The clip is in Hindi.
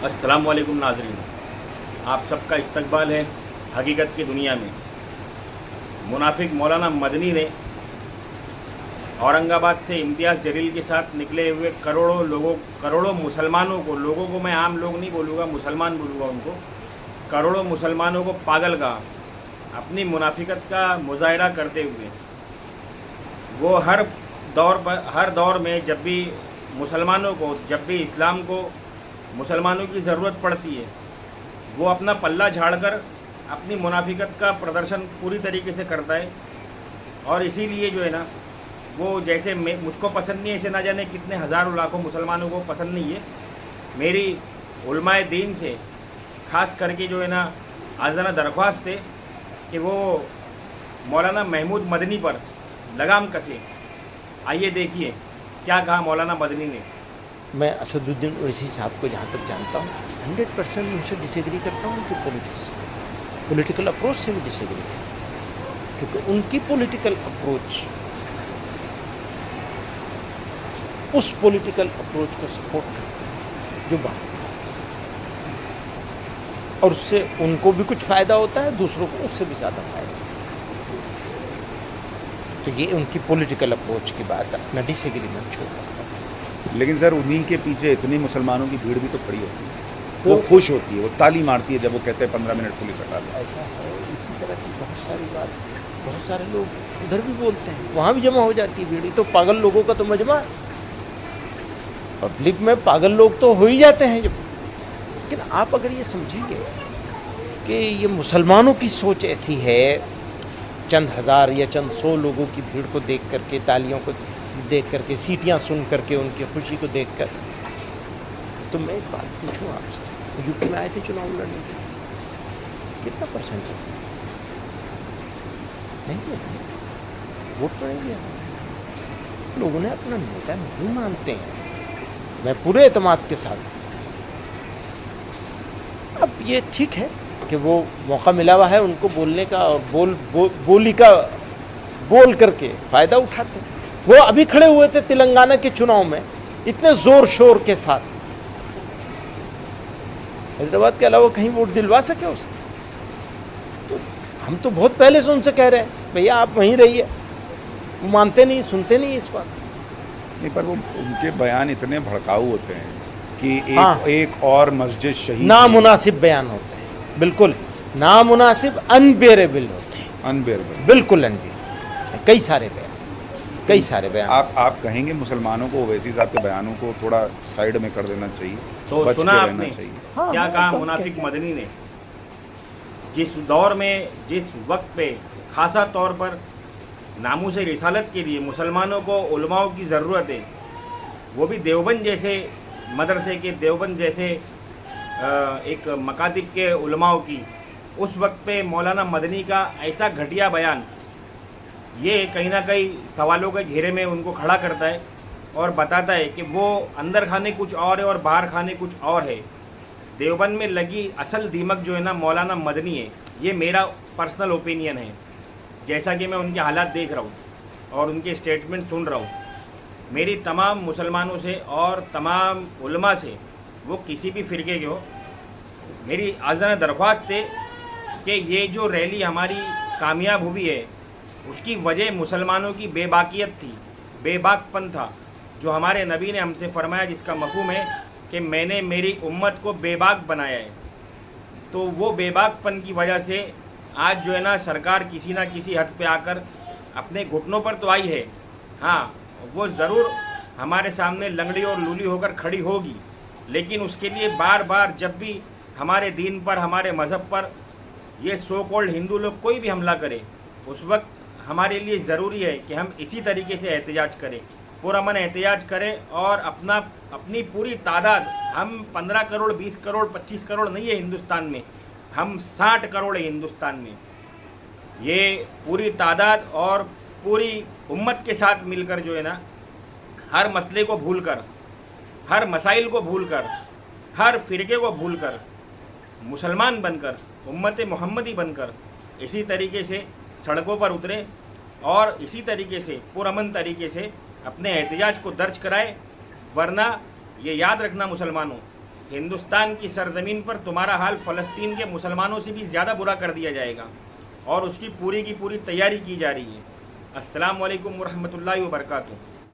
अस्सलाम वालेकुम नाज़रीन, आप सबका इस्तकबाल है हकीकत की दुनिया में। मुनाफिक मौलाना मदनी ने औरंगाबाद से इम्तियाज़ जलील के साथ निकले हुए करोड़ों मुसलमानों को, लोगों को मैं आम लोग नहीं बोलूँगा, मुसलमान बोलूँगा उनको, करोड़ों मुसलमानों को पागल कहा। अपनी मुनाफिकत का मुजाहिरा करते हुए वो हर दौर में जब भी मुसलमानों को, जब भी इस्लाम को मुसलमानों की ज़रूरत पड़ती है, वो अपना पल्ला झाड़कर अपनी मुनाफिकत का प्रदर्शन पूरी तरीके से करता है। और इसीलिए जो है ना, वो जैसे मुझको पसंद नहीं है, ऐसे ना जाने कितने हज़ारों लाखों मुसलमानों को पसंद नहीं है। मेरी उलमाए दीन से ख़ास करके जो है ना आज़ाना दरख्वास्त है कि वो मौलाना महमूद मदनी पर लगाम कसे। आइए देखिए क्या कहा मौलाना मदनी ने। मैं असदुद्दीन ओवैसी साहब को जहाँ तक जानता हूँ 100% उनसे डिसएग्री करता हूँ। उनकी पॉलिटिकल अप्रोच से भी डिसएग्री करता हूँ, क्योंकि उनकी पॉलिटिकल अप्रोच उस पॉलिटिकल अप्रोच को सपोर्ट करती है जो बात, और उससे उनको भी कुछ फ़ायदा होता है, दूसरों को उससे भी ज़्यादा फ़ायदा होता है। तो ये उनकी पॉलिटिकल अप्रोच की बात है, मैं डिसएग्रीमेंट छोड़ सकता हूँ। लेकिन सर उन्हीं के पीछे इतनी मुसलमानों की भीड़ भी तो खड़ी होती है, वो खुश होती है, वो ताली मारती है जब वो कहते हैं 15 मिनट पुलिस हटा लो। ऐसा है, इसी तरह की बहुत सारी बात, बहुत सारे लोग उधर भी बोलते हैं, वहाँ भी जमा हो जाती है भीड़। तो पागल लोगों का तो मजमा है, पब्लिक में पागल लोग तो हो ही जाते हैं जब। लेकिन आप अगर ये समझेंगे कि ये मुसलमानों की सोच ऐसी है, चंद हज़ार या चंद 100 लोगों की भीड़ को देख करके, तालियों को देख करके, सीटियाँ सुन करके, उनकी खुशी को देख कर, तो मैं एक बात पूछूं आपसे, यूपी में आए थे चुनाव लड़ने के, कितना परसेंट है? नहीं है, वोट तो नहीं दिया। लोगों ने अपना नेता नहीं मानते हैं, मैं पूरे एतमाद के साथ। अब ये ठीक है कि वो मौका मिला हुआ है उनको बोलने का, और बोल करके फ़ायदा उठाते हैं। वो अभी खड़े हुए थे तेलंगाना के चुनाव में इतने ज़ोर शोर के साथ, हैदराबाद के अलावा कहीं वोट दिलवा सके उसे? तो हम तो बहुत पहले से उनसे कह रहे हैं भैया आप वहीं रहिए, वो मानते नहीं, सुनते नहीं इस बात। नहीं, पर वो उनके बयान इतने भड़काऊ होते हैं कि एक और मस्जिद शहीद, नामुनासिब बयान होते हैं, बिल्कुल नामुनासिब, अनबेरेबल होते हैं, अनबेरेबल, बिल्कुल अनबेरेबल। कई सारे बयान। आप कहेंगे मुसलमानों को ओवैसी साहब के बयानों को थोड़ा साइड में कर देना चाहिए, तो बच सुना के आपने रहना चाहिए। क्या कहा मुनाफिक मदनी ने? जिस दौर में, जिस वक्त पे खासा तौर पर नामूस रिसालत के लिए मुसलमानों को उलमाओं की ज़रूरत है, वो भी देवबंद जैसे मदरसे के, देवबंद जैसे एक मकातिब के उलमाओं की, उस वक्त पे मौलाना मदनी का ऐसा घटिया बयान, ये कहीं ना कहीं सवालों के घेरे में उनको खड़ा करता है और बताता है कि वो अंदर खाने कुछ और है और बाहर खाने कुछ और है। देवबंद में लगी असल दीमक जो है ना मौलाना मदनी है। ये मेरा पर्सनल ओपिनियन है, जैसा कि मैं उनके हालात देख रहा हूँ और उनके स्टेटमेंट सुन रहा हूँ। मेरी तमाम मुसलमानों से और तमाम उलमा से, वो किसी भी फ़िरके के हो, मेरी आज़ाना दरख्वास्त है कि ये जो रैली हमारी कामयाब हुई है, उसकी वजह मुसलमानों की बेबाकियत थी, बेबाकपन था, जो हमारे नबी ने हमसे फरमाया, जिसका मफ़हूम है कि मैंने मेरी उम्मत को बेबाक बनाया है। तो वो बेबाकपन की वजह से आज जो है ना सरकार किसी ना किसी हद पे आकर अपने घुटनों पर तो आई है। हाँ, वो ज़रूर हमारे सामने लंगड़ी और लूली होकर खड़ी होगी, लेकिन उसके लिए बार बार जब भी हमारे दीन पर, हमारे मज़हब पर ये सो कॉल्ड हिंदू लोग कोई भी हमला करे, उस वक्त हमारे लिए ज़रूरी है कि हम इसी तरीके से एहतजाज करें, पुरअमन एहतजाज करें और अपनी पूरी तादाद, हम 15 करोड़, 20 करोड़, 25 करोड़ नहीं है हिंदुस्तान में, हम 60 करोड़ है हिंदुस्तान में। ये पूरी तादाद और पूरी उम्मत के साथ मिलकर जो है ना, हर मसले को भूलकर, हर मसाइल को भूलकर, हर फ़िरके को भूलकर, मुसलमान बनकर, उम्मत मोहम्मदी बनकर इसी तरीके से सड़कों पर उतरे और इसी तरीके से पुरअमन तरीके से अपने एहतजाज को दर्ज कराए। वरना ये याद रखना मुसलमानों हिंदुस्तान की सरजमीन पर तुम्हारा हाल फ़लस्तीन के मुसलमानों से भी ज़्यादा बुरा कर दिया जाएगा और उसकी पूरी की पूरी तैयारी की जा रही है। अस्सलाम वालेकुम वरहमतुल्लाहि वबरकातुहू।